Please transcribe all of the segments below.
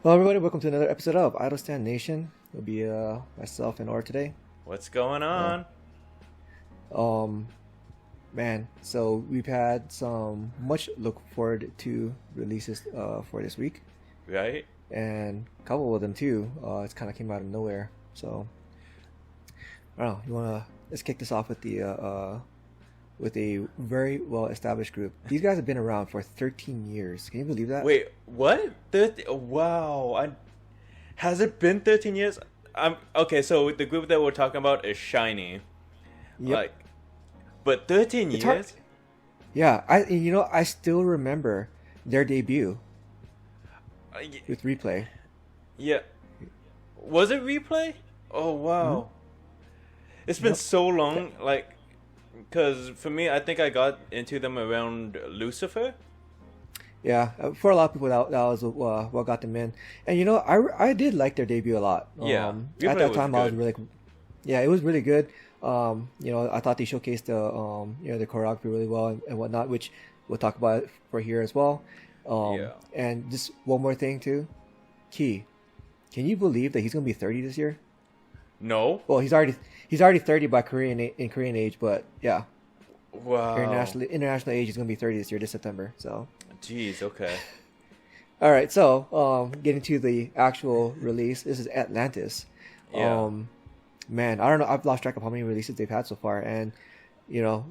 Hello, everybody. Welcome to another episode of Idle Stand Nation. It'll be myself and Or today. What's going Uh, on? um, man. So we've had some much look forward to releases for this week, Right? and a couple of them too. It's kind of came out of nowhere. So I don't know. Let's kick this off with a very well established group. These guys have been around for 13 years. Can you believe that? Wait, what? 30, wow. Has it been 13 years? Okay, so the group that we're talking about is Shinee. Yep. Like, but 13 It's hard. years? Yeah. I still remember their debut with Replay. Yeah. Was it Replay? Oh, wow. It's been Yep. so long, like, because for me, I think I got into them around Lucifer. Yeah, for a lot of people, that was what got them in. And I did like their debut a lot. Yeah, At Replay that was time, I was good. really, yeah, it was really good. I thought they showcased the choreography really well and whatnot, which we'll talk about for here as well. Yeah. And just one more thing too, Key. Can you believe that he's gonna be 30 this year? No? Well, he's already 30 by Korean age, but yeah, Wow. international age, he's gonna be 30 this September. So. Jeez, okay. All right, so getting to the actual release, this is Atlantis. Yeah. Man, I don't know. I've lost track of how many releases they've had so far, and you know,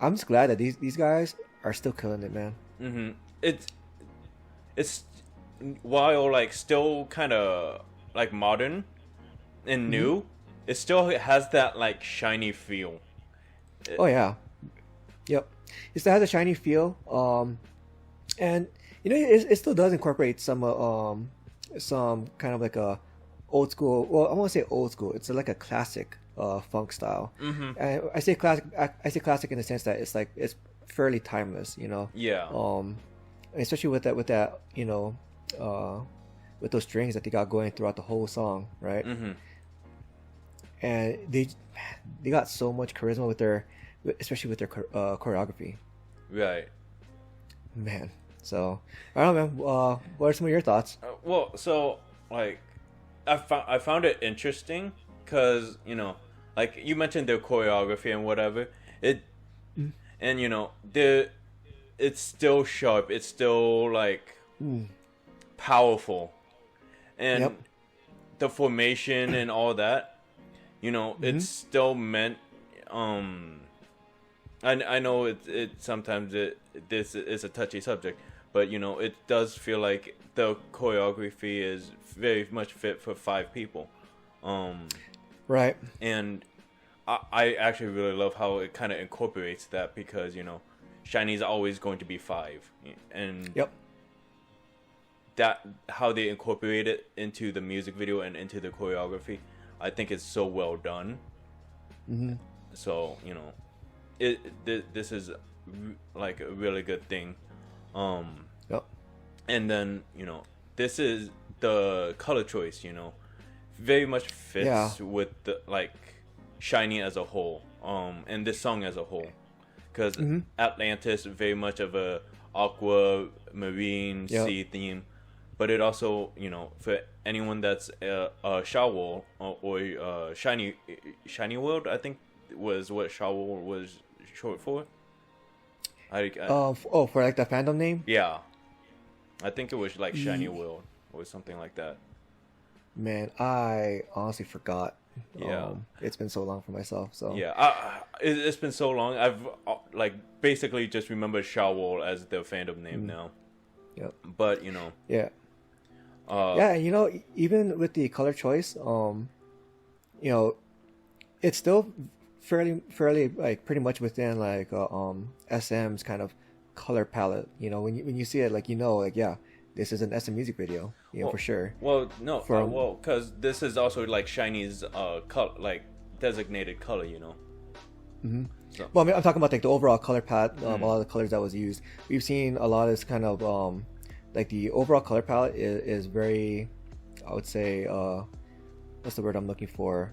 I'm just glad that these guys are still killing it, man. Mm-hmm. It's while like still kind of like modern and new, it still has that like shiny feel. Oh yeah, yep. It still has a shiny feel, and it still does incorporate some kind of like a old school. Well, I won't say old school. It's like a classic funk style. Mm-hmm. And I say classic. I say classic in the sense that it's fairly timeless. Yeah. Especially with that with those strings that they got going throughout the whole song, right? Mm-hmm. And they got so much charisma especially with their choreography, Right. man. So I don't know, man. What are some of your thoughts? Well, so like I found it interesting because like you mentioned their choreography and whatever it, and it's still sharp. It's still like powerful, and Yep. the formation and all that. It's still meant. I know it sometimes this is a touchy subject, but it does feel like the choreography is very much fit for 5 people, Right. and I actually really love how it kind of incorporates that because Shiny's always going to be 5, and Yep. that how they incorporate it into the music video and into the choreography, I think it's so well done. Mm-hmm. So this is like a really good thing. Yep. And then this is the color choice. Very much fits Yeah. with the like Shiny as a whole. And this song as a whole, because Atlantis very much of a aqua marine Yep. sea theme, but it also for anyone that's a Shawl or Shiny World, I think was what Shawl was short for. For like the fandom name, Yeah, I think it was like Shiny World or something like that. man. I honestly forgot. Yeah. It's been so long for myself. So Yeah, it's been so long. I've like basically just remembered Shawl as the fandom name now. Yep. But Yeah. uh, Yeah, and even with the color choice, it's still fairly like pretty much within like SM's kind of color palette. When you see it, like yeah, this is an SM music video, for sure. Well, no, From- well, because this is also like Shiny's color, like designated color. Well, I mean, I'm talking about like the overall color palette, a lot of the colors that was used. We've seen a lot of this kind of like the overall color palette is very, I would say, what's the word I'm looking for?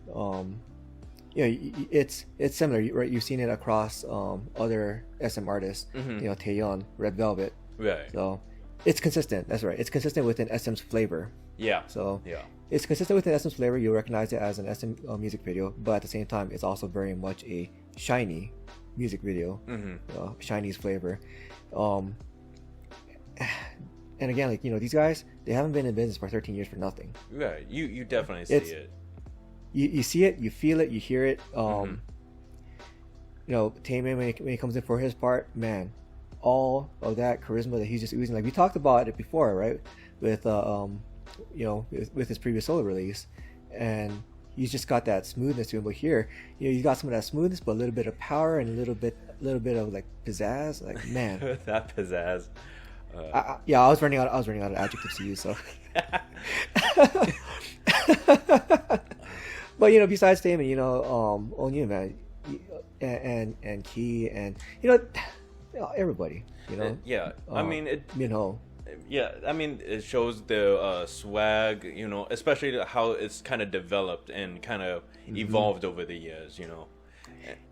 It's similar, right? You've seen it across other SM artists, Taeyeon, Red Velvet. Right. So it's consistent. That's right. It's consistent within SM's flavor. Yeah. So Yeah. it's consistent with the SM flavor. You'll recognize it as an SM music video, but at the same time, it's also very much a Shinee music video. Shinee's flavor. And again, like, you know, these guys, they haven't been in business for 13 years for nothing. Yeah, you definitely see it. You see it, you feel it, you hear it. You know, Taemin, when he comes in for his part, man, all of that charisma that he's just oozing. Like we talked about it before, right? With you know, with his previous solo release, and he's just got that smoothness to him. But here, you know, you got some of that smoothness, but a little bit of power and a little bit of like pizzazz. Like, man, that pizzazz. I was running out of adjectives to use. So, but you know, besides Taemin, you know, Onyu, man, and Key, and you know, everybody, you know. Yeah, I mean it. You know. Yeah, I mean it shows the swag, you know, especially how it's kind of developed and kind of evolved over the years, you know.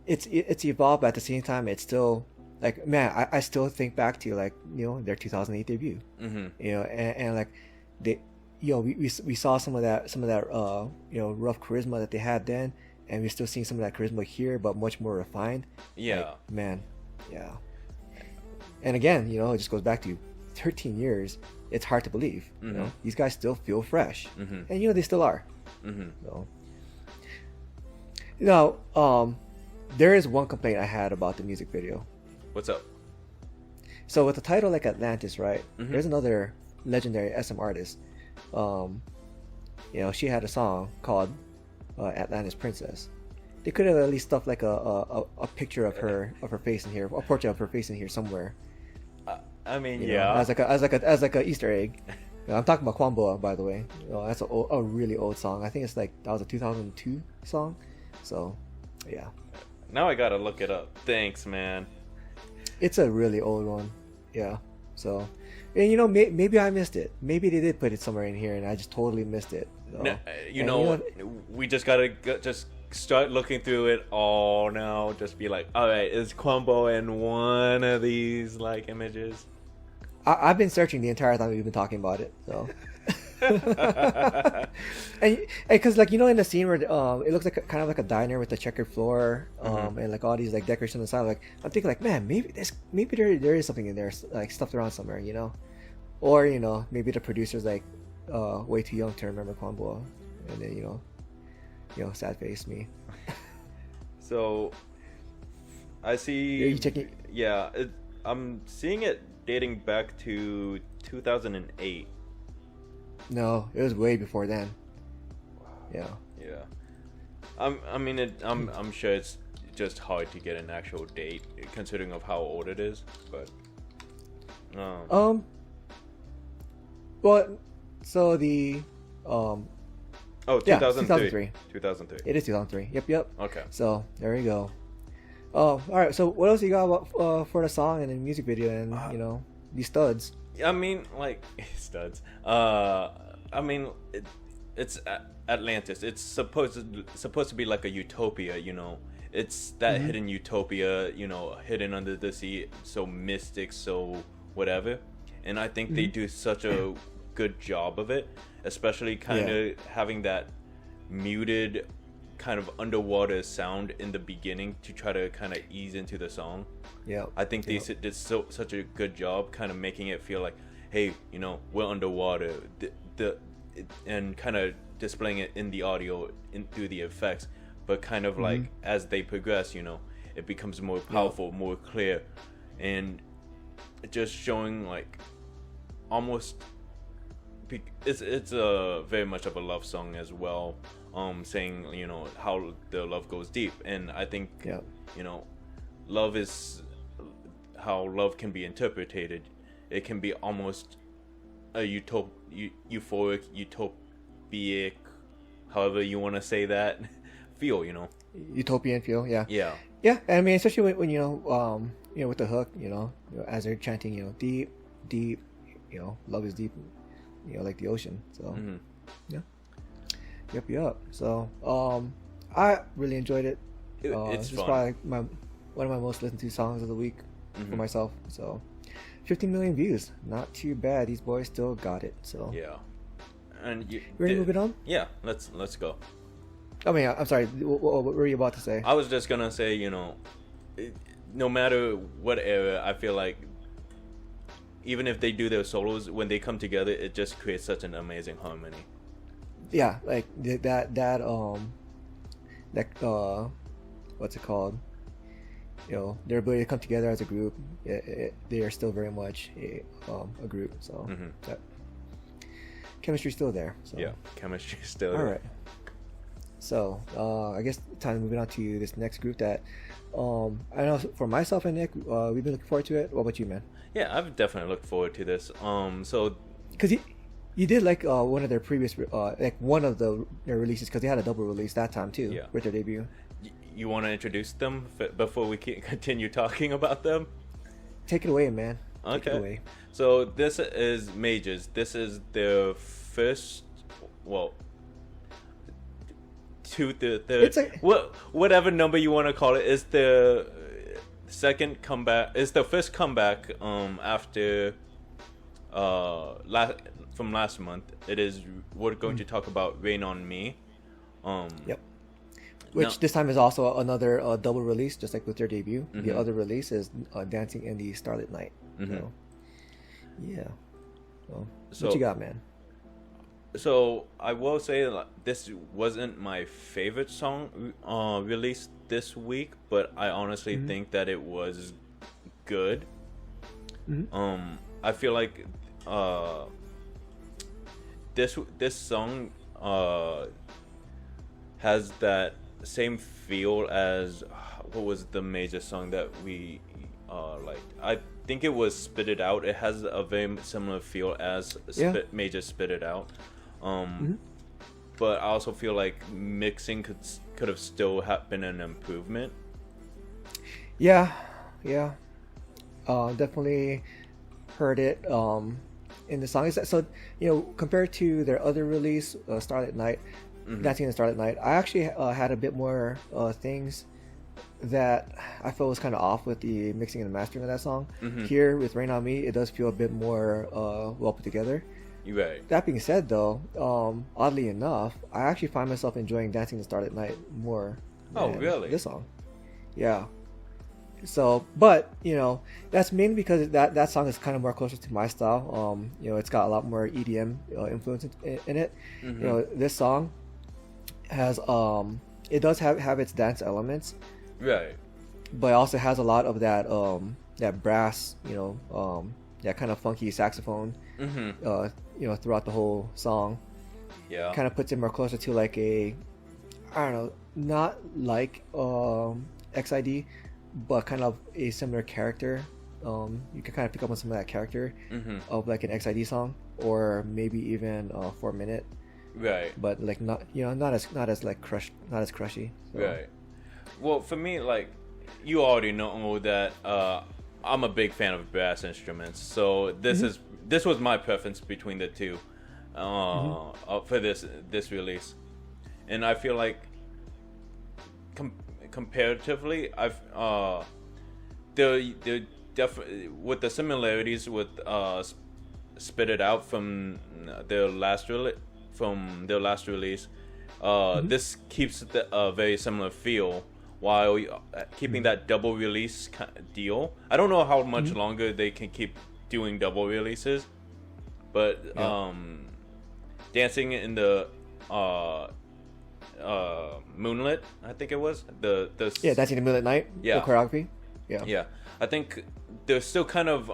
It's evolved, but at the same time, it's still like, man, I still think back to, like, you know, their 2008 debut, you know, and like they, you know, we saw some of that you know, rough charisma that they had then, and we're still seeing some of that charisma here, but much more refined. Yeah, like, man, yeah. And again, you know, it just goes back to 13 years. It's hard to believe. You know, these guys still feel fresh, and you know they still are. So, you know, there is one complaint I had about the music video. What's up? So with the title like Atlantis, right? There's another legendary SM artist. You know, she had a song called Atlantis Princess. They could have at least stuffed like a picture of her face in here, a portrait of her face in here somewhere. I mean, You yeah, know, as like a Easter egg. You know, I'm talking about Kwamboa, by the way. You know, that's a really old song. I think it's like that was a 2002 song. So, yeah, now I gotta look it up. Thanks, man. it's a really old one. Yeah. So, and you know, maybe I missed it. Maybe they did put it somewhere in here, and I just totally missed it. So, You know, we just gotta just start looking through it all now. Just be like, all right, is Kwambo in one of these like images? I've been searching the entire time we've been talking about it. So, and because, like, you know, in the scene where it looks like kind of like a diner with a checkered floor, and like all these like decorations on the side. Like, I'm thinking, like, man, maybe there is something in there, like stuffed around somewhere, you know, or you know, maybe the producer's like way too young to remember Kwamboa, and then you know, sad face me. So, I see. Are you checking? Yeah, I'm seeing it dating back to 2008. No, it was way before then. Yeah. Yeah. I'm sure it's just hard to get an actual date considering of how old it is, but well, so the oh, 2003. 2003. It is 2003. Yep. Okay. So there you go. Oh, all right. So what else you got about, for the song and the music video and you know, these studs? I mean, like studs. I mean, it's Atlantis. It's supposed to be like a utopia, you know. It's that hidden utopia, you know, hidden under the sea, so mystic, so whatever. And I think they do such a good job of it, especially kind of having that muted kind of underwater sound in the beginning to try to kind of ease into the song. Yeah, I think they did such a good job kind of making it feel like, hey, you know, we're underwater, and kind of displaying it in the audio through the effects, but kind of like as they progress, you know, it becomes more powerful, more clear, and just showing like almost it's a very much of a love song as well, saying, you know, how the love goes deep. And I think you know, love is how love can be interpreted. It can be almost a euphoric, utopic, however you want to say that, feel, you know, utopian feel. Yeah. I mean, especially when you know, with the hook, you know, as they're chanting, you know, deep, you know, love is deep, you know, like the ocean. So Yep. So I really enjoyed it. It's fun. Probably one of my most listened to songs of the week for myself. So 15 million views, not too bad. These boys still got it. So yeah, And You ready to move it on? Yeah, let's go. I mean, I'm sorry. What were you about to say? I was just gonna say, no matter what era, I feel like even if they do their solos, when they come together, it just creates such an amazing harmony. Yeah, like that what's it called? Their ability to come together as a group, they are still very much a group. So that chemistry's still there. So. Yeah, chemistry's still All there. right. So I guess time to moving on to this next group that I know for myself and Nick, we've been looking forward to it. What about you, man? Yeah, I've definitely looked forward to this. So because you did like one of their previous like one of their releases, because they had a double release that time too. Yeah. With their debut. You want to introduce them before we continue talking about them? Take it away, man. Okay. Take it away. So this is Majors. This is their first, well, It's like, whatever number you want to call it, is the second comeback. It's the first comeback after from last month. It is, we're going to talk about Rain on Me. Yep. Which this time is also another double release, just like with their debut. The other release is Dancing in the Starlit Night. So, yeah. So, what you got, man? So I will say this wasn't my favorite song released this week, but I honestly think that it was good. I feel like this song has that same feel as what was the major song that we liked. I think it was Spit It Out. It has a very similar feel as Major Spit It Out. But I also feel like mixing could have still been an improvement. Yeah. Definitely heard it in the song. So compared to their other release, Starlit Night, Dancing in the Starlit Night, I actually had a bit more things that I felt was kind of off with the mixing and the mastering of that song. Here with Rain on Me, it does feel a bit more well put together. Right. That being said, though, oddly enough, I actually find myself enjoying Dancing in the Starlit Night more than this song. Yeah. So, but that's mainly because that song is kind of more closer to my style. It's got a lot more EDM influence in it. This song has it does have its dance elements, right? But it also has a lot of that brass, that kind of funky saxophone, throughout the whole song. Yeah. Kind of puts it more closer to like I don't know, not like XID, but kind of a similar character. You can kind of pick up on some of that character of like an XID song, or maybe even 4 Minute. Right. But like not as crushy. So. Right. Well, for me, like, you already know that I'm a big fan of brass instruments, so this was my preference between the two for this release, and I feel like comparatively, they're definitely with the similarities with Spit It Out from their last release. This keeps a very similar feel, while keeping that double release deal. I don't know how much longer they can keep doing double releases, but Dancing in the Moonlit, I think it was the Dancing in the Moonlit Night. Yeah. The choreography. Yeah. I think they're still kind of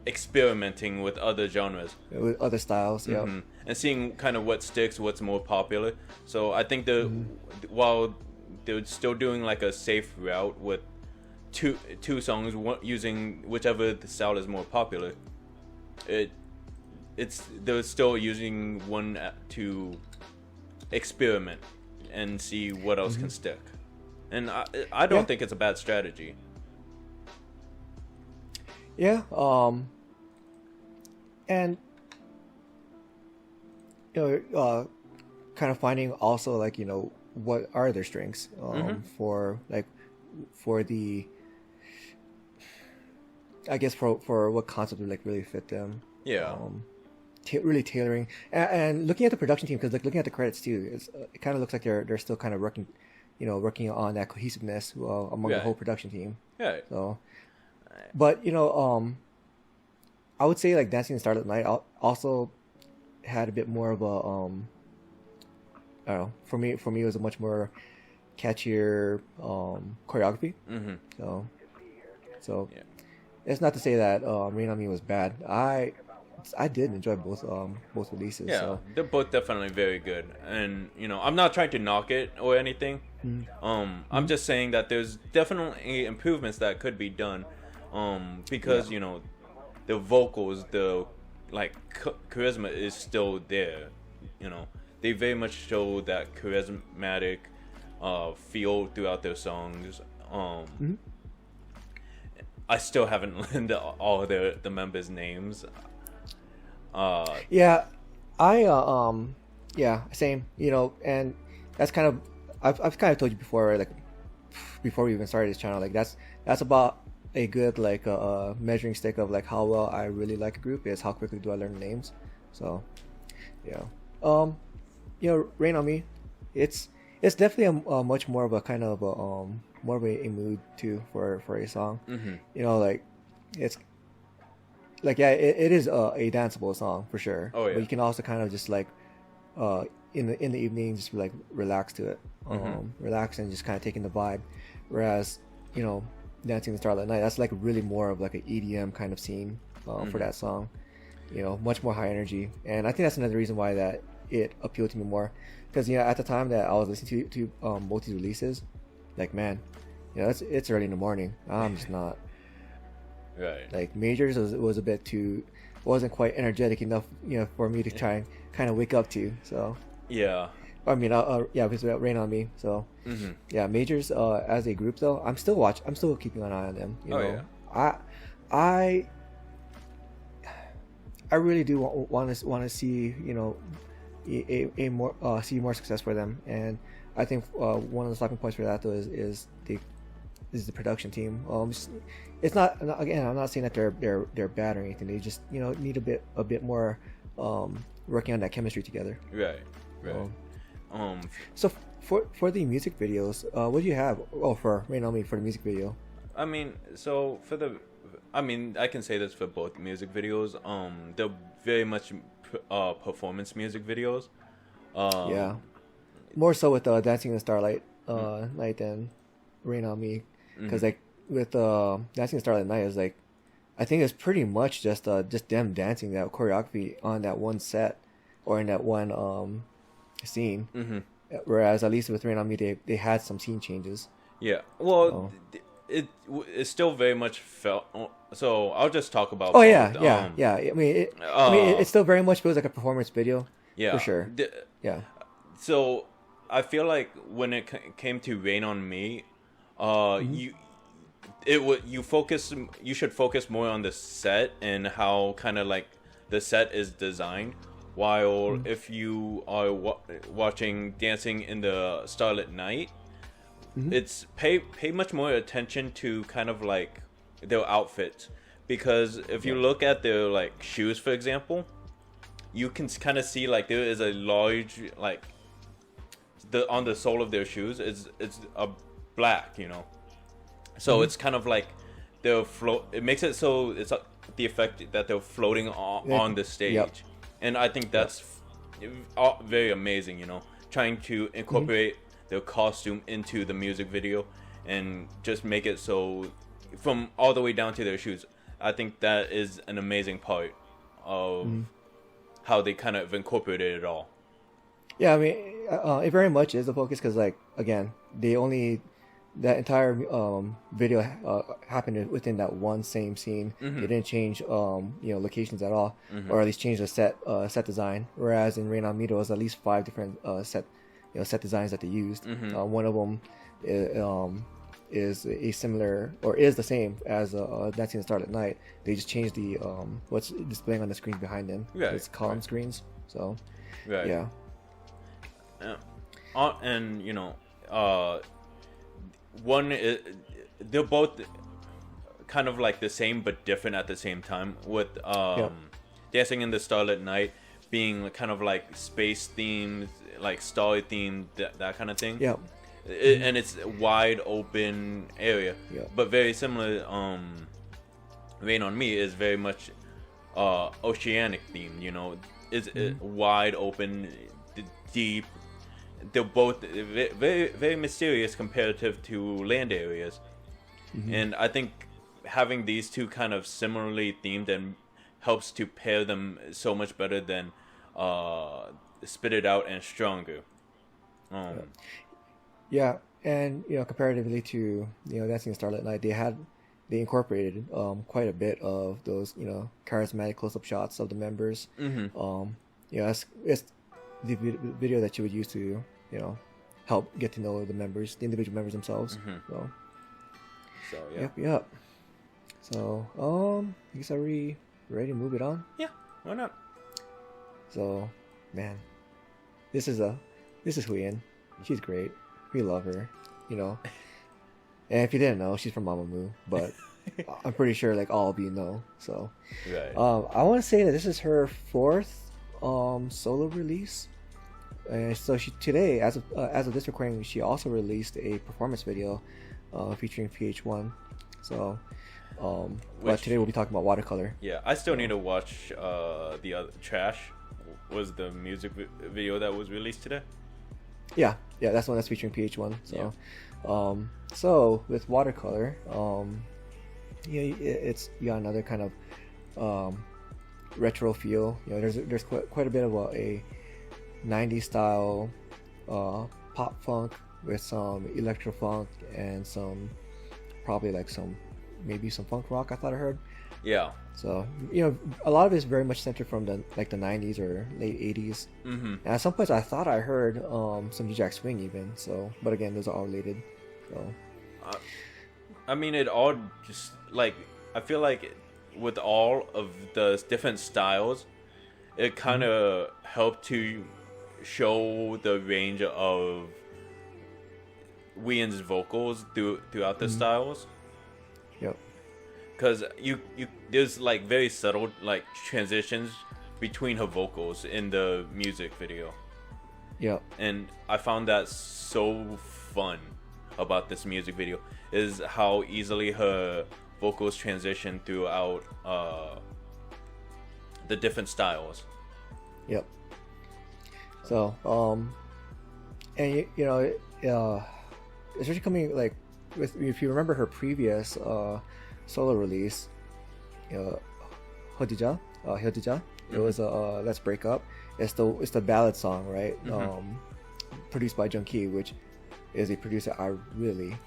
experimenting with other genres, with other styles. and seeing kind of what sticks, what's more popular. So I think while they're still doing like a safe route with two songs, using whichever the style is more popular, they're still using one to experiment and see what else can stick. And I don't think it's a bad strategy. Yeah. And kind of finding also like what are their strengths for the, I guess for what concept would like really fit them. really tailoring and looking at the production team, because like looking at the credits too, it kind of looks like they're still kind of working, working on that cohesiveness among the Right. whole production team. Right. So, but I would say like Dancing in Starlit Night also had a bit more of a I don't know. For me, it was a much more catchier choreography. Mm-hmm. So Yeah. it's not to say that Rain on Me was bad. I did enjoy both releases. Yeah, So they're both definitely very good, and I'm not trying to knock it or anything. I'm just saying that there's definitely improvements that could be done, because the vocals, the like charisma is still there. They very much show that charismatic feel throughout their songs. I still haven't learned all of the members' names. yeah, yeah, same. And that's kind of I've kind of told you before, right? Like before we even started this channel, like that's about a good like measuring stick of like how well I really like a group is how quickly do I learn the names. So yeah, Rain on Me, it's definitely a much more of a kind of more of a mood too for a song. Like it's like yeah, it is a danceable song for sure. Oh, yeah. But you can also kind of just like in the evening just like relax to it, relax and just kind of taking the vibe. Whereas Dancing in the Starlight Night, that's like really more of like an EDM kind of scene for that song. Much more high energy, and I think that's another reason why that it appealed to me more. Because at the time that I was listening to both these releases, like man, it's early in the morning. I'm just not. Right. Like Majors was a bit too, wasn't quite energetic enough, for me to try and kind of wake up to. So Yeah. I mean, yeah, because it Rain on Me. So yeah, Majors as a group though, I'm still keeping an eye on them. Yeah. I really do want to see a more see more success for them, and I think one of the stopping points for that though is the production team. It's not, again, I'm not saying that they're bad or anything. They just need a bit more working on that chemistry together. Right. So for the music videos, what do you have? Oh, for Rain on Me, for the music video. I mean, so I can say this for both music videos. They're very much performance music videos. Yeah, more so with Dancing in the Starlight Night than Rain on Me, because like with Dancing in the Starlight Night is like, I think it's pretty much just them dancing that choreography on that one set or in that one scene. Whereas at least with Rain on Me, they had some scene changes. Yeah. Well, it still very much felt. So I'll just talk about. Oh yeah. I mean, it still very much feels like a performance video. Yeah, for sure. Yeah. So I feel like when it came to Rain on Me, you should focus more on the set and how kind of like the set is designed. While if you are watching Dancing in the Starlit Night, it's pay much more attention to kind of like their outfits, because if you look at their like shoes, for example, you can kind of see like there is a large like on the sole of their shoes it's a black, so it's kind of like they're it makes it so it's the effect that they're floating on the stage. And I think that's very amazing, trying to incorporate their costume into the music video and just make it so from all the way down to their shoes. I think that is an amazing part of how they kind of incorporated it all. Yeah, I mean, it very much is the focus, because like again, that entire video happened within that one same scene. They didn't change locations at all, or at least change the set design. Whereas in Rain on Me, there was at least 5 different set designs that they used. One of them is a similar, or is the same as Dancing in the Starlit Night. They just changed the what's displaying on the screen behind them. Right, It's column screens. So right. Yeah. And one is, they're both kind of like the same but different at the same time. With Dancing in the Starlit Night being kind of like space themed, like Starlit themed, that kind of thing. Yeah. And it's a wide open area. Yeah. But very similar. Rain on Me is very much oceanic themed. You know, it's wide open, deep. They're both very very mysterious comparative to land areas, and I think having these two kind of similarly themed and helps to pair them so much better than Spit It Out and Stronger. Yeah, and comparatively to Dancing in Starlit Night, they incorporated quite a bit of those charismatic close-up shots of the members. It's the video that you would use to help get to know the individual members themselves. So yeah. Yep. So I guess, are we ready to move it on? Yeah, why not? So, man, this is Suhyun. She's great. We love her, And if you didn't know, she's from MAMAMOO, but I'm pretty sure like all of you know. So, right. I want to say that this is her 4th solo release. And so today, as of this recording, she also released a performance video featuring PH1. So, but today we'll be talking about Watercolor. Yeah, I still need to watch the other Trash. Was the music video that was released today? Yeah, that's the one that's featuring PH1. So, so with Watercolor, it's another kind of retro feel. There's quite a bit of a 90s style pop funk with some electro funk and some probably like maybe some funk rock. I thought I heard. Yeah. So a lot of it is very much centered from the 90s or late 80s. And at some points I thought I heard some New Jack Swing even. So, but again, those are all related. So, I mean, it all just like I feel like with all of the different styles, it kind of helped to show the range of Wheelin's vocals throughout the styles. Yep. Because you there's like very subtle like transitions between her vocals in the music video. Yep. And I found that so fun about this music video is how easily her vocals transition throughout the different styles. Yep. So and especially coming like with, if you remember her previous solo release, Hodija, it was Let's Break Up. It's the ballad song, right? Produced by DONGKIZ, which is a producer I really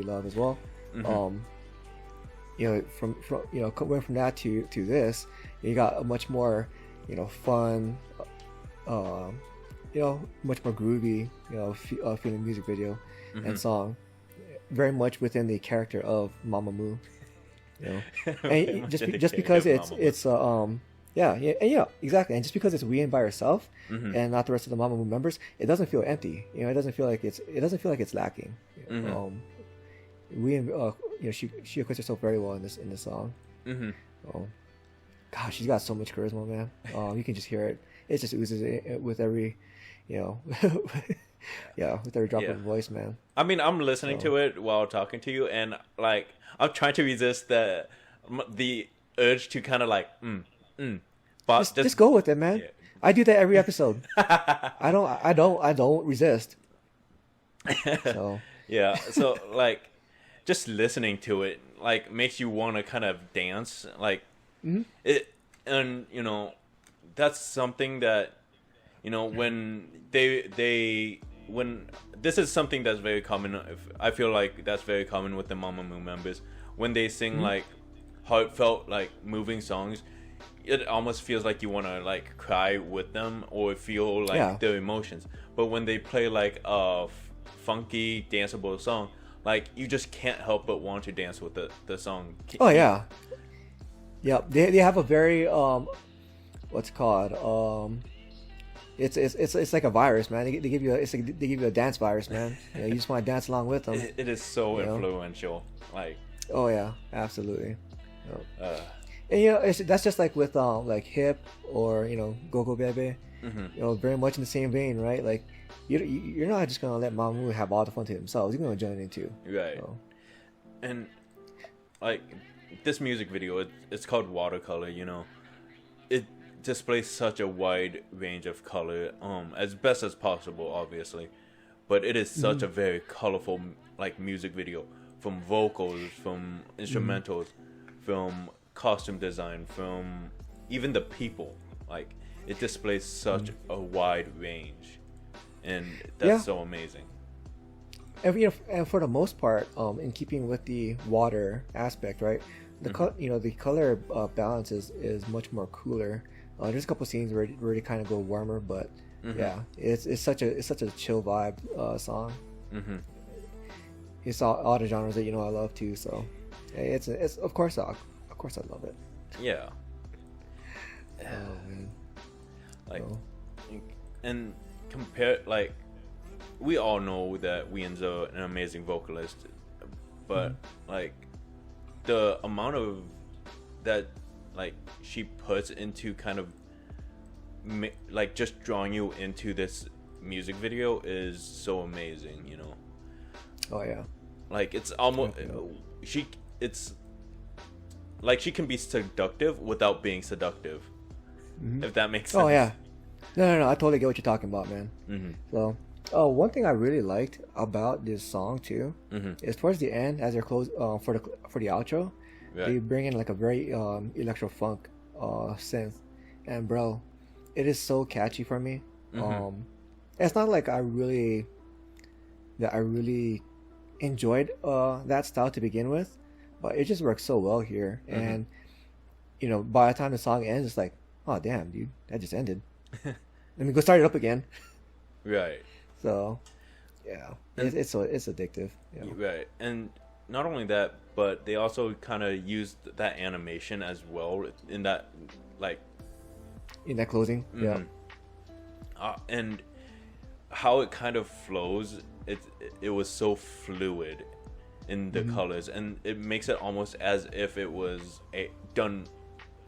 love as well. From going from that to this, you got a much more fun, much more groovy, feeling music video and song, very much within the character of MAMAMOO. And just because it's exactly, and just because it's Wheelin by herself and not the rest of the MAMAMOO members, it doesn't feel empty. It doesn't feel like it's lacking. Wheelin, she acquits herself very well in this song. Gosh, she's got so much charisma, man. You can just hear it. It just oozes with every, with every drop of voice, man. I mean, I'm listening to it while talking to you, and like I'm trying to resist the urge to kind of like, but just go with it, man. Yeah. I do that every episode. I don't resist. So yeah, so like just listening to it like makes you want to kind of dance, like it, and that's something that when when this is something that's very common. I feel like that's very common with the MAMAMOO members when they sing like heartfelt, like moving songs. It almost feels like you want to like cry with them or feel like their emotions. But when they play like a funky, danceable song, like you just can't help but want to dance with the song. Oh yeah, yeah. They have a very what's it called? It's like a virus, man. They give you a dance virus, man. You just want to dance along with them. It is so influential, like. Oh yeah, absolutely. And you know, that's just like with like Hip or Go Go Bebe, very much in the same vein, right? Like you're not just gonna let MAMAMOO have all the fun to themselves. You're gonna join in too. Right. So. And like this music video, it's called Watercolor. It displays such a wide range of color, as best as possible, obviously, but it is such a very colorful like music video, from vocals, from instrumentals, from costume design, from even the people. Like it displays such a wide range, and that's so amazing. And, and for the most part, in keeping with the water aspect, right? The the color balance is much more cooler. There's a couple scenes where they kind of go warmer, but yeah, it's such a chill vibe song. It's all the genres that I love too. So it's of course I love it. Yeah. Oh man. Like, and compare, like, we all know that Ween's an amazing vocalist, but like the amount of that like she puts into kind of like just drawing you into this music video is so amazing. Oh yeah. Like it's almost it's like she can be seductive without being seductive, if that makes sense. Oh yeah. No, I totally get what you're talking about, man. So one thing I really liked about this song too is towards the end, as they're close for the outro, they bring in like a very electro funk synth, and bro, it is so catchy for me. It's not like I really enjoyed that style to begin with, but it just works so well here. And by the time the song ends, it's like, oh damn, dude, that just ended. Let me go start it up again. Right. So, yeah, it's addictive. Yeah. Right, and not only that, but they also kind of used that animation as well in that, like, in that closing. Yeah. And how it kind of flows, it was so fluid in the colors, and it makes it almost as if it was done.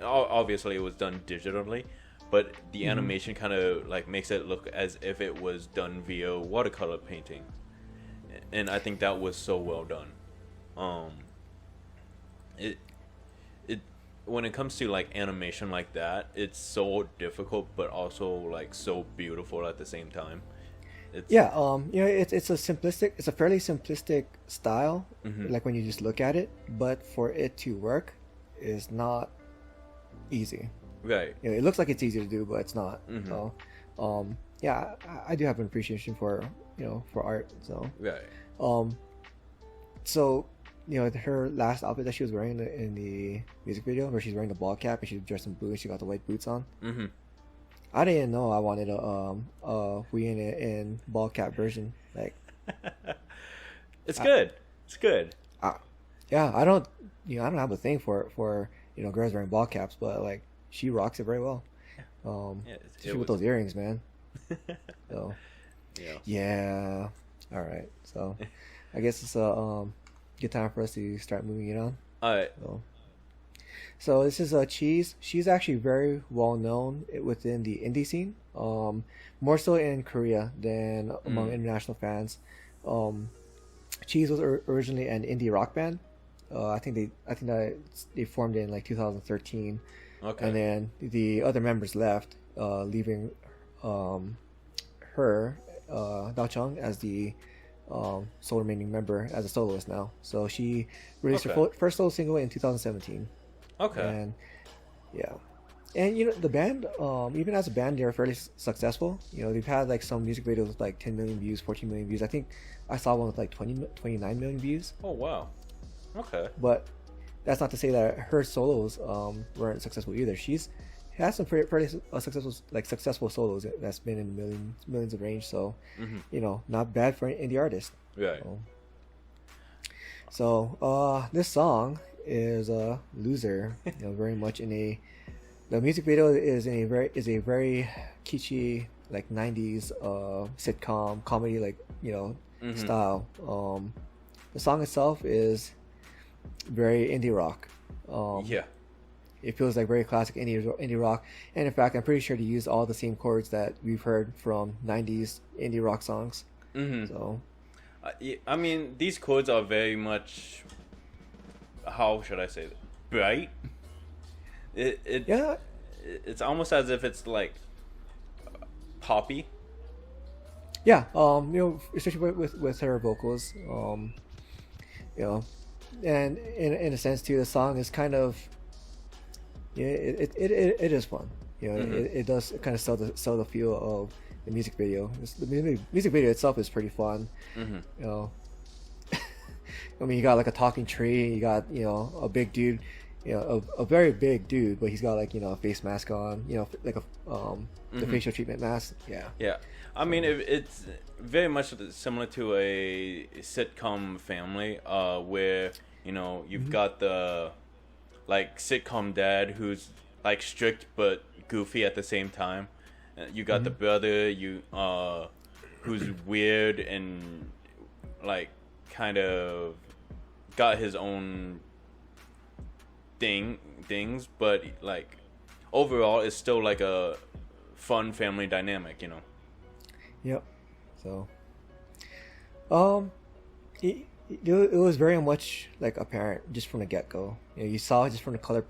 Obviously, it was done digitally. But the animation kind of like makes it look as if it was done via watercolor painting, and I think that was so well done. It when it comes to like animation like that, it's so difficult, but also like so beautiful at the same time. It's a fairly simplistic style, like when you just look at it, but for it to work is not easy. Right. It looks like it's easy to do, but it's not. So, yeah, I do have an appreciation for for art. So, right. So, her last outfit that she was wearing in the music video, where she's wearing the ball cap and she's dressed in blue and she got the white boots on. I didn't know I wanted a Ween in ball cap version. Like, it's good. It's good. Yeah, I don't have a thing for girls wearing ball caps, but like, she rocks it very well. Especially with those earrings, man. So, yeah. All right. So, I guess it's a good time for us to start moving it on. All right. So this is Cheeze. She's actually very well known within the indie scene. More so in Korea than among international fans. Cheeze was originally an indie rock band. I think that they formed in like 2013. Okay. And then the other members left, leaving her, Daechung, as the sole remaining member as a soloist now. So she released her first solo single in 2017. Okay. And yeah, and the band, even as a band, they're fairly successful. They've had like some music videos with like 10 million views, 14 million views. I think I saw one with like 29 million views. Oh wow. Okay. But that's not to say that her solos weren't successful either. She's has some fairly successful solos that's been in the millions of range. So not bad for an indie artist. Right. So this song is Loser. Very much the music video is a very kitschy like 90s sitcom comedy style. The song itself is very indie rock. it feels like very classic indie rock. And in fact, I'm pretty sure they use all the same chords that we've heard from '90s indie rock songs. So, I mean, these chords are very much, how should I say it, bright. Yeah, It's almost as if it's like poppy. yeah. Especially with her vocals, and in a sense too, the song is kind of, yeah, it is fun. It does kind of sell the feel of the music video. The music video itself is pretty fun. I mean, you got like a talking tree. You got a big dude, a very big dude, but he's got like a face mask on. Like the facial treatment mask. Yeah. Yeah. I mean, it's very much similar to a sitcom family, where you've got the like sitcom dad who's like strict but goofy at the same time. You got the brother who's weird and like kind of got his own things, but like overall it's still like a fun family dynamic. Yep. So, it was very much like apparent just from the get go. You saw just from the color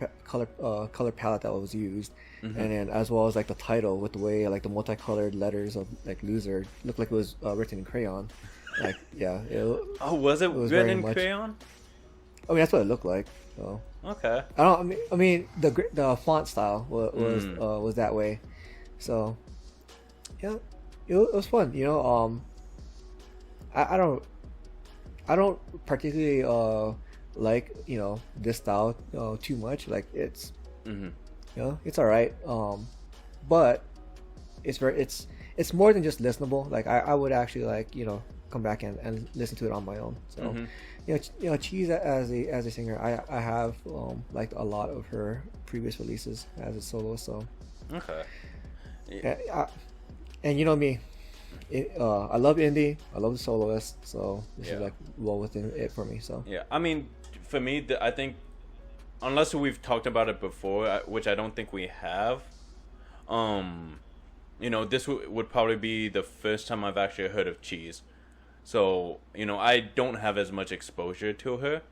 palette that was used, and then as well as like the title with the way like the multicolored letters of like loser looked like it was written in crayon. Like was it written in crayon? I mean that's what it looked like. So okay. I mean the font style was that way. So yeah, it was fun. I don't particularly like this style too much. Like it's it's all right. But it's more than just listenable. Like I would actually like come back and listen to it on my own. So Cheeze as a singer, I have liked a lot of her previous releases as a soloist. So okay. And you know me, I love indie, I love the soloist, so this is like well within it for me. So yeah, I mean, for me, I think unless we've talked about it before, which I don't think we have, this would probably be the first time I've actually heard of Cheeze. So I don't have as much exposure to her.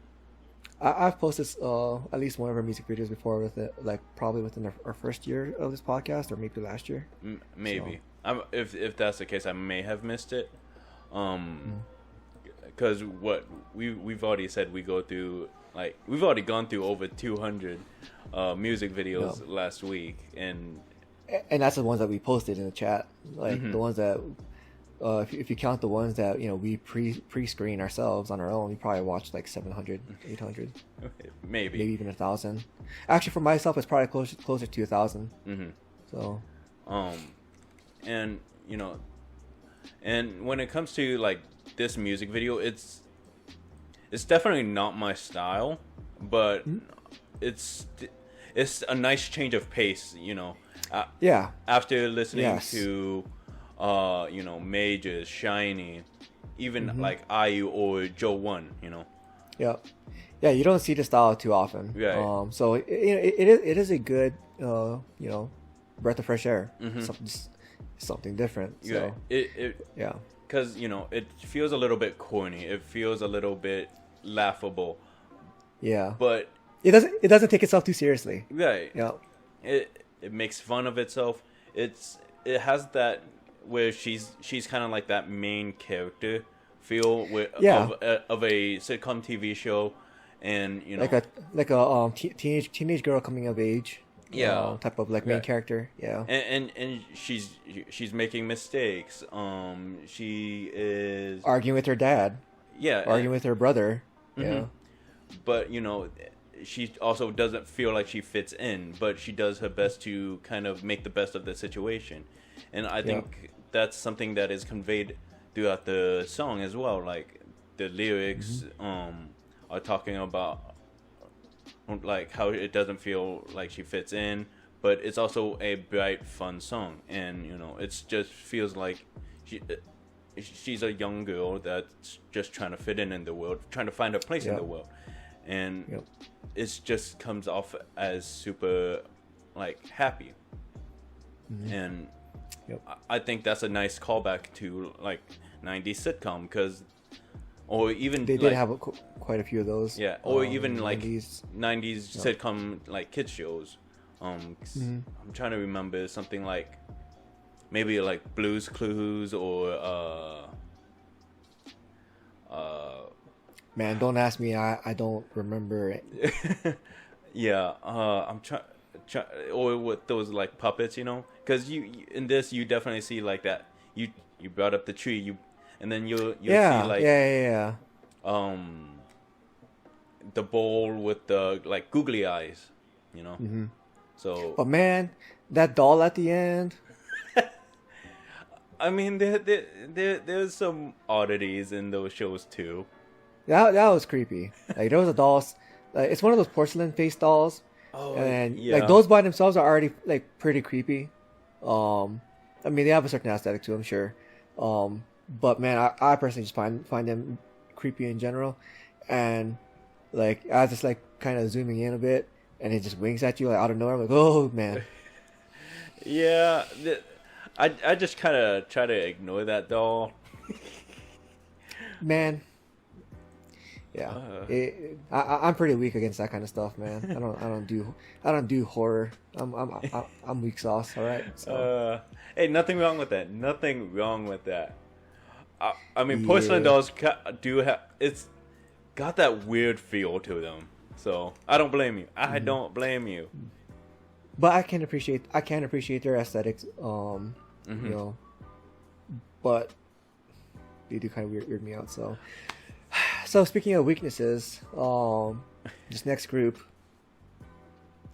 I've posted at least one of her music videos before with it, like probably within our first year of this podcast, or maybe last year. Maybe. So. If that's the case, I may have missed it. Because what we've already said, we've already gone through over 200 music videos last week, and that's the ones that we posted in the chat, like the ones that. If you count the ones that we pre-screen ourselves on our own, we probably watched like 700, 800, maybe even 1,000. Actually, for myself, it's probably closer to 1,000. So, and and when it comes to like this music video, it's definitely not my style, but it's a nice change of pace. Yeah. After listening to. Majors, Shinee, even like IU or JO1, Yeah, you don't see the style too often. Right. So it is a good breath of fresh air. Something different. So yeah, because it feels a little bit corny. It feels a little bit laughable. Yeah, but it doesn't take itself too seriously. Right. Yeah. It makes fun of itself. It has that. Where she's kind of like that main character feel of a sitcom TV show, and like a teenage girl coming of age, type of like main character, and she's making mistakes. She is arguing with her dad, arguing with her brother, but she also doesn't feel like she fits in, but she does her best to kind of make the best of the situation, and I think. That's something that is conveyed throughout the song as well. Like the lyrics are talking about like how it doesn't feel like she fits in, but it's also a bright, fun song, and it just feels like she's a young girl that's just trying to fit in the world, trying to find her place in the world, and Yep. it just comes off as super like happy, and Yep. I think that's a nice callback to like 90s sitcom, because or even They like, did have quite a few of those. yeah, or even like 90s. 90s sitcom like kids shows. I'm trying to remember something like maybe like Blue's Clues or Man, don't ask me. I don't remember it. yeah, I'm trying or with those like puppets, because you in this you definitely see like that. You brought up the tree, and then you'll Yeah, see like yeah. the bowl with the like googly eyes, So But man, that doll at the end. I mean, there's some oddities in those shows too. That was creepy. Like there was a doll. Like, it's one of those porcelain face dolls. Oh, And yeah. like those by themselves are already like pretty creepy. I mean they have a certain aesthetic to them, sure. But man, I personally just find them creepy in general. And like I was just like kind of zooming in a bit, and it just winks at you like out of nowhere. I'm like, oh man. Yeah, I just kind of try to ignore that doll. Man. Yeah, I'm pretty weak against that kind of stuff, man. I don't do horror. I'm weak sauce. All right. So. Hey, nothing wrong with that. Nothing wrong with that. I mean, porcelain dolls do have, it's got that weird feel to them. So I don't blame you. I don't blame you. But I can appreciate their aesthetics. But they do kind of weird me out. So speaking of weaknesses, this next group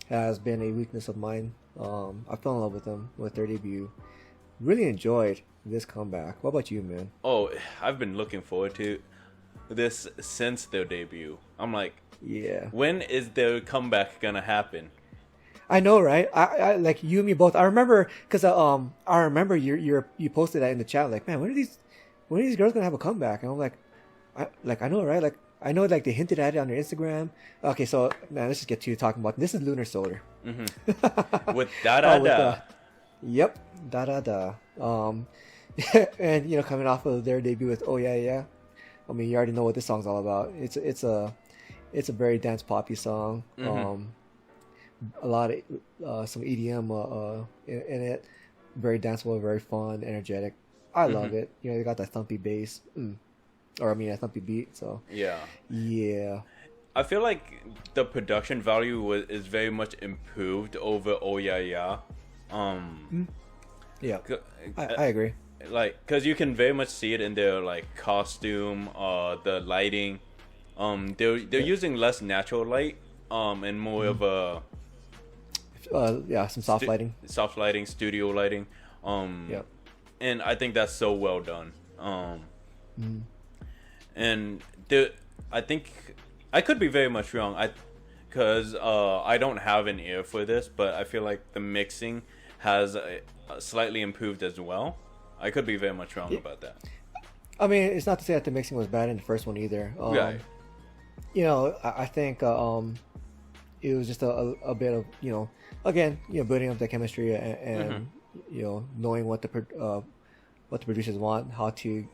has been a weakness of mine. I fell in love with them with their debut. Really enjoyed this comeback. What about you, man? Oh, I've been looking forward to this since their debut. I'm like, yeah. When is their comeback gonna happen? I know, right? I like you and me both. I remember because I remember you posted that in the chat. Like, man, when are these girls gonna have a comeback? And I'm like, I know, right? Like, I know, like they hinted at it on their Instagram. Okay, so man, let's just get to talking about this is LunarSolar. With DaDaDa. Yep, DaDaDa. And coming off of their debut with Oh Yeah Yeah. I mean, you already know what this song's all about. It's a very dance poppy song. A lot of some EDM in it. Very danceable, very fun, energetic. I love it. They got that thumpy bass, or I mean a thumpy beat. So yeah. I feel like the production value is very much improved over Oh Yeah Yeah. Yeah, I agree. Like, cause you can very much see it in their like costume, the lighting. They're using less natural light, and more of a some soft lighting, studio lighting. And I think that's so well done. And I think I could be very much wrong. Because I don't have an ear for this, but I feel like the mixing has slightly improved as well. I could be very much wrong about that. I mean, it's not to say that the mixing was bad in the first one either. Right. I think it was just a bit of again building up the chemistry and knowing what the producers want, how to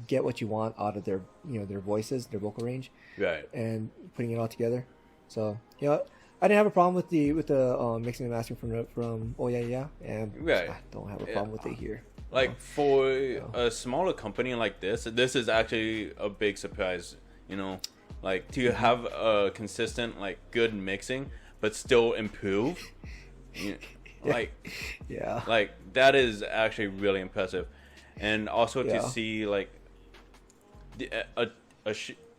get what you want out of their their voices, their vocal range, right, and putting it all together. So I didn't have a problem with the mixing and mastering from Oh Yeah Yeah, and right. I don't have a problem with it here. Like for a smaller company like this is actually a big surprise. Like to have a consistent like good mixing, but still improve. Like that is actually really impressive, and also to see like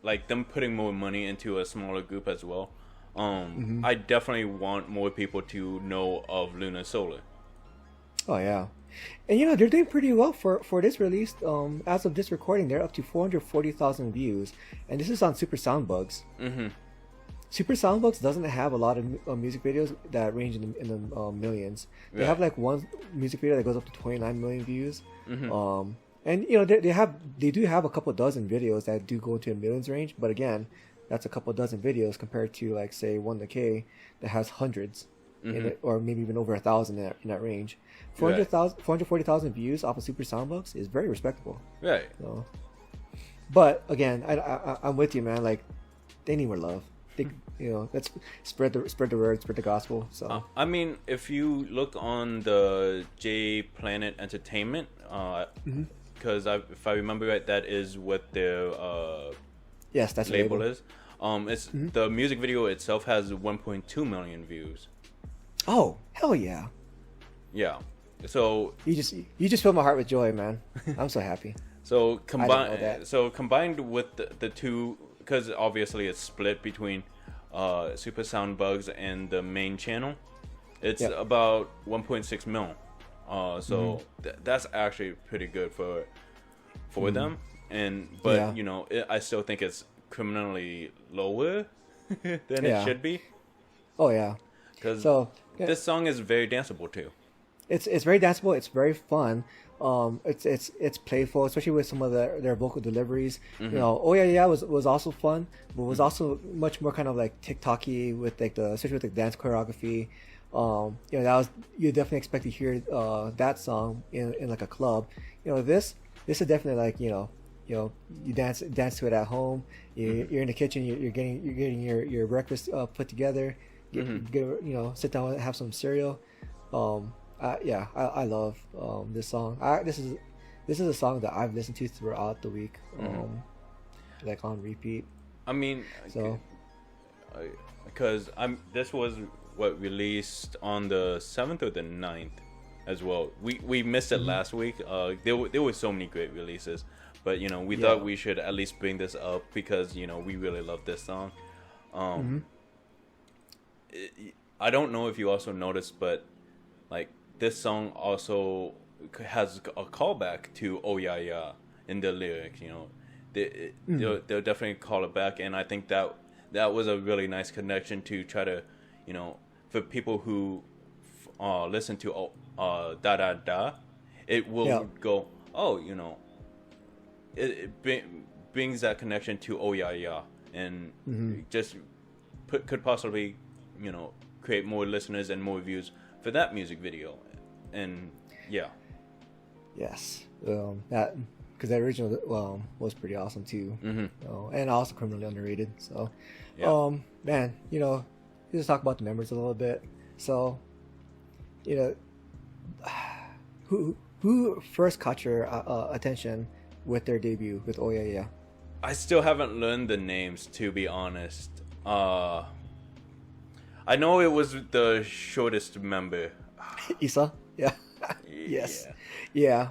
like them putting more money into a smaller group as well. I definitely want more people to know of LunarSolar. Oh yeah, and they're doing pretty well for this release. As of this recording, they're up to 440,000 views, and this is on Super Soundbugs. Super Soundbugs doesn't have a lot of music videos that range in the millions. They have like one music video that goes up to 29 million views. And they do have a couple dozen videos that do go into the millions range, but again, that's a couple dozen videos compared to like say 1K that has hundreds in it, or maybe even over 1,000 in that range. 440,000 views off of Super Soundbugs is very respectable. Right. So, but again, I'm with you, man. Like, they need more love. They, let's spread the word, spread the gospel. So I mean, if you look on the J Planet Entertainment, because if I remember right, that is what their yes, that's label is. It's the music video itself has 1.2 million views. Oh, hell yeah! Yeah. So you just fill my heart with joy, man. I'm so happy. So combined with the two, because obviously it's split between Super Soundbugs and the main channel, it's about 1.6 mil. So that's actually pretty good for them. But I still think it's criminally lower than it should be. Oh yeah. Because this song is very danceable too. It's very danceable. It's very fun. It's playful, especially with some of their vocal deliveries. Oh yeah was also fun, but was also much more kind of like TikTok-y with like especially with the dance choreography. That was, you definitely expect to hear that song in like a club. This is definitely like you dance to it at home. You're in the kitchen. You're getting your breakfast put together. Sit down and have some cereal. I love this song. This is a song that I've listened to throughout the week, like on repeat. I mean, so because this was released on the 7th or the 9th as well. We missed it last week. There were so many great releases, but we thought we should at least bring this up because we really love this song. I don't know if you also noticed, but like this song also has a callback to "Oh Yeah Yeah" in the lyrics. They'll definitely call it back, and I think that was a really nice connection to try to, for people who listen to "Da Da Da," it will go, oh, it brings that connection to "Oh Yeah Yeah," and just could possibly, create more listeners and more views for that music video. And yes, that because the original was pretty awesome too, and also criminally underrated. So man, just talk about the members a little bit. So who first caught your attention with their debut with Oh Yeah Yeah? I still haven't learned the names, to be honest. I know it was the shortest member. Isa? Yeah. Yes. Yeah.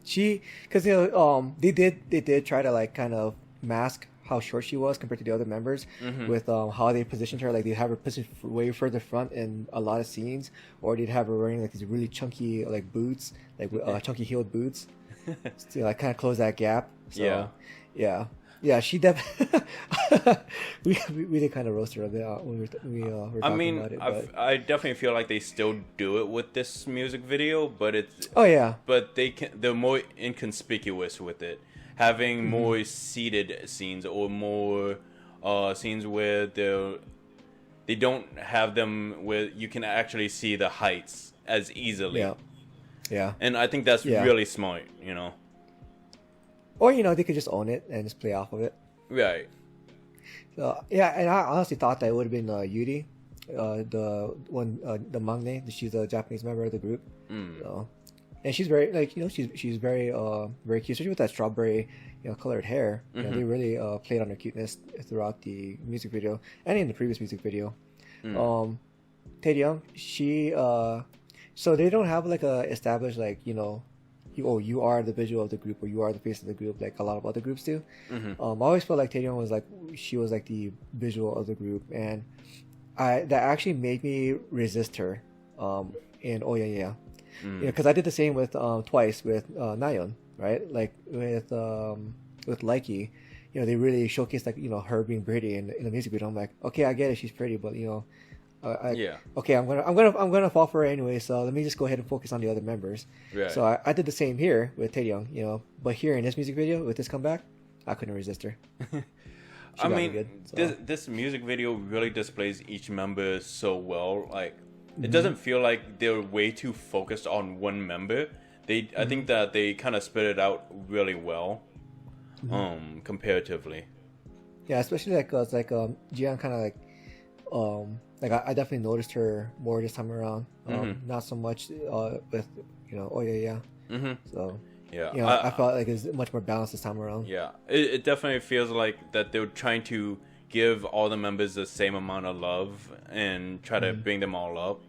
She, because they did try to like kind of mask how short she was compared to the other members with how they positioned her. Like they'd have her positioned way further front in a lot of scenes, or they'd have her wearing like these really chunky like boots, like chunky heeled boots, to like kind of close that gap. So, yeah, she definitely. we did kind of roast her a bit when we were talking about it. But I definitely feel like they still do it with this music video, but it's but they're more inconspicuous with it, having more seated scenes or more scenes where they don't have them where you can actually see the heights as easily. Yeah, and I think that's really smart, Or they could just own it and just play off of it. Right. So and I honestly thought that it would have been Yuri, the one, the Mangne. She's a Japanese member of the group. So, and she's very she's very very cute, especially with that strawberry colored hair. They really played on her cuteness throughout the music video and in the previous music video. Taeyong, she so they don't have like a established like you are the visual of the group, or you are the face of the group, like a lot of other groups do. I always felt like Taeyong was like the visual of the group, and that actually made me resist her in Oh Yeah Yeah, because I did the same with twice with NaYoung, right? Like with Likey, they really showcased like her being pretty in the music video. I'm like, okay, I get it, she's pretty, but okay, I'm gonna fall for her anyway, so let me just go ahead and focus on the other members. Right. So I did the same here with Taeyong, but here in this music video with this comeback, I couldn't resist her. she got me good. So. this music video really displays each member so well. Like, it doesn't feel like they're way too focused on one member. I think that they kind of split it out really well, comparatively. Yeah, especially like Jian kind of I definitely noticed her more this time around. Not so much with oh yeah. So yeah, I felt like it was much more balanced this time around. Yeah, it definitely feels like that they're trying to give all the members the same amount of love and try to bring them all up.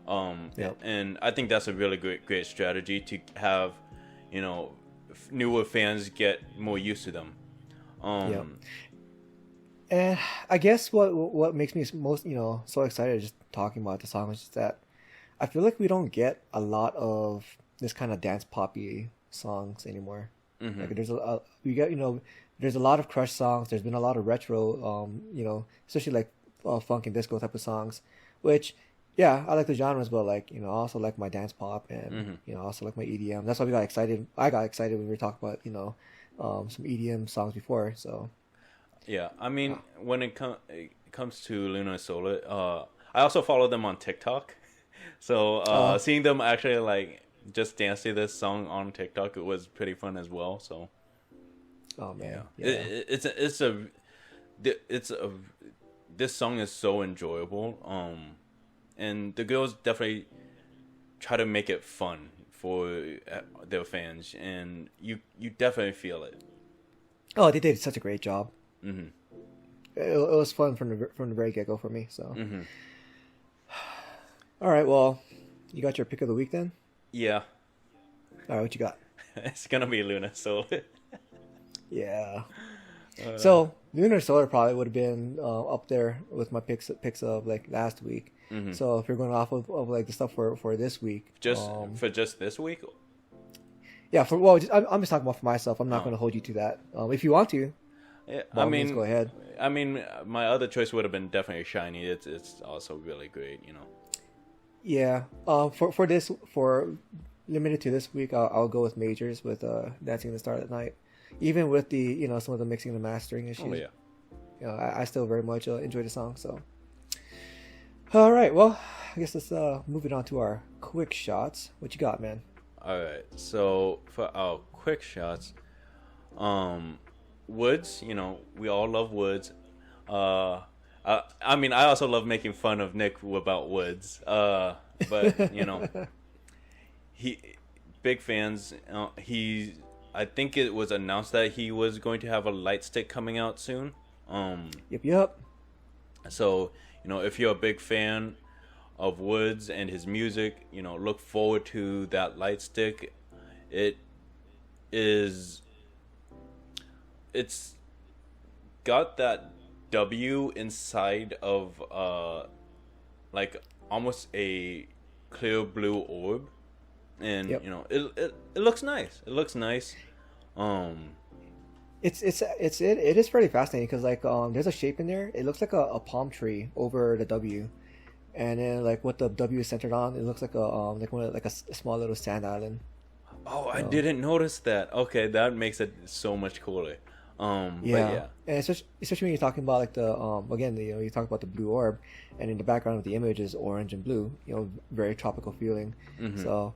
And I think that's a really great strategy to have, newer fans get more used to them. And I guess what makes me most so excited just talking about the song is just that I feel like we don't get a lot of this kind of dance poppy songs anymore. Like there's there's a lot of crush songs. There's been a lot of retro, especially like funk and disco type of songs, which I like the genres, but like I also like my dance pop and I also like my EDM. That's why we got excited. I got excited when we were talking about some EDM songs before. So yeah, I mean when it comes to LunarSolar, I also follow them on TikTok. So seeing them actually like just dance to this song on TikTok, it was pretty fun as well. So oh man, this song is so enjoyable. And the girls definitely try to make it fun for their fans, and you definitely feel it. Oh, they did such a great job. It was fun from the very get go for me. So all right, well, you got your pick of the week then? Yeah. All right, what you got? It's gonna be LunarSolar. Yeah. So LunarSolar probably would have been up there with my picks of like last week. So if you're going off of like the stuff for this week, for just this week, I'm just talking about for myself. I'm not going to hold you to that. If you want to, go ahead. I mean, my other choice would have been definitely Shinee. It's also really great, Yeah. For limited to this week, I'll go with Majors with Dancing in the Starlit Night. Even with the some of the mixing and mastering issues. Oh yeah. I still very much enjoy the song. So. All right, well, I guess let's move it on to our quick shots. What you got, man? All right, so for our quick shots, Woods, we all love Woods. I also love making fun of Nick about Woods. But he big fans. I think it was announced that he was going to have a light stick coming out soon. Yep. So, if you're a big fan of Woods and his music, look forward to that light stick. It's got that W inside of like almost a clear blue orb, and it looks nice. It looks nice. It is pretty fascinating because like there's a shape in there. It looks like a palm tree over the W, and then like what the W is centered on, it looks like a small little sand island. Oh, I didn't notice that. Okay, that makes it so much cooler. But yeah, and especially when you're talking about like the again, you talk about the blue orb, and in the background of the image is orange and blue. Very tropical feeling. So,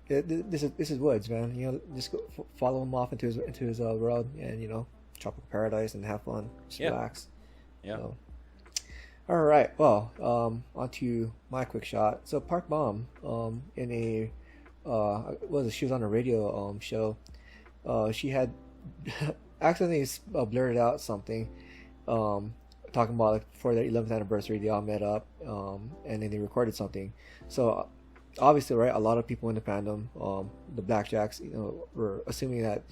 this is Woods, man. Just go follow him off into his world, and tropical paradise, and have fun. Just relax. Yeah. So. All right. Well, on to my quick shot. So Park Bom, in a she was on a radio show. She had accidentally blurted out something, talking about like for their 11th anniversary, they all met up, and then they recorded something. So obviously, right, a lot of people in the fandom, the Blackjacks, were assuming that,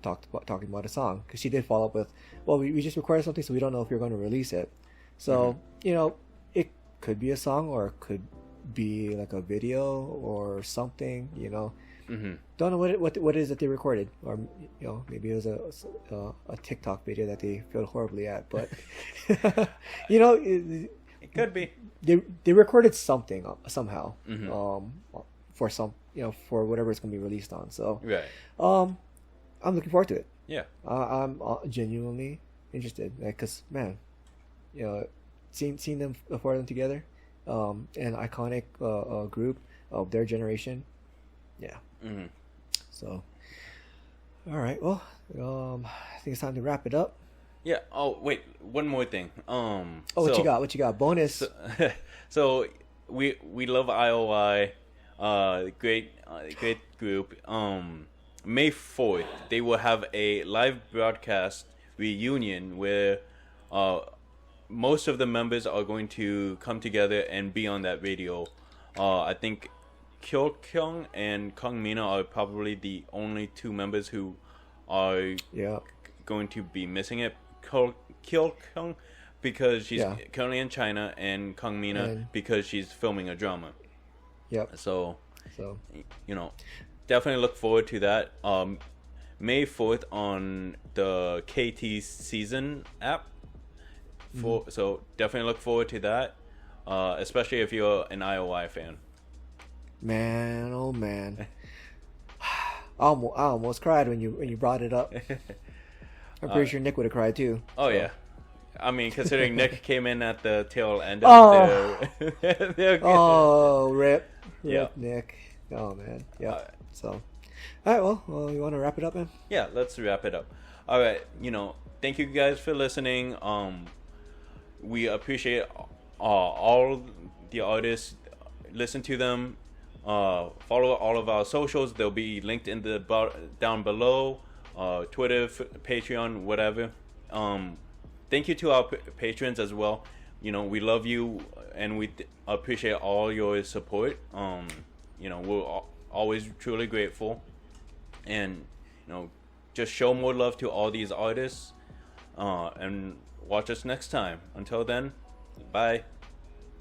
talking about a song, because she did follow up with, well, we just recorded something, so we don't know if you're going to release it. So it could be a song, or it could be like a video or something. Don't know what it is that they recorded, or maybe it was a TikTok video that they failed horribly at, but it could be. They recorded something somehow, for some for whatever it's gonna be released on. So right. I'm looking forward to it. Yeah. I'm genuinely interested, like, cause man, you know, seeing them four of them together, an iconic group of their generation. Yeah. Hmm. So, all right. Well, I think it's time to wrap it up. Yeah. Oh wait, one more thing. Oh, what you got? What you got? Bonus. So, so we love IOI, great group. May 4th they will have a live broadcast reunion where most of the members are going to come together and be on that video. I think Kyo Kyung and Kang Mina are probably the only two members who are Yeah. going to be missing it. Kyo Kyung because she's Yeah. currently in China, and Kang Mina And because she's filming a drama. yep. So, So you know, definitely look forward to that. May 4th on the KT season app. So definitely look forward to that, especially if you're an IOI fan. man, oh man, I almost cried when you brought it up. I'm pretty sure Nick would have cried too. Oh so. yeah, I mean, considering Nick came in at the tail end Oh. of their Oh, rip, Yeah. Nick. Oh man, yeah. Alright. So, all right. Well, you want to wrap it up, man? Yeah, let's wrap it up. All right, thank you guys for listening. We appreciate all the artists. Listen to them. Follow all of our socials. They'll be linked in the down below. Twitter, Patreon, whatever. Thank you to our patrons as well. We love you, and we appreciate all your support. We're always truly grateful, and just show more love to all these artists, and watch us next time. Until then, bye.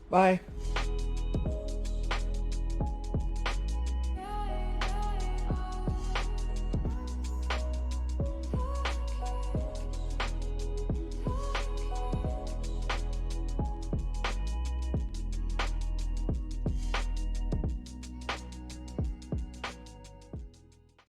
Bye.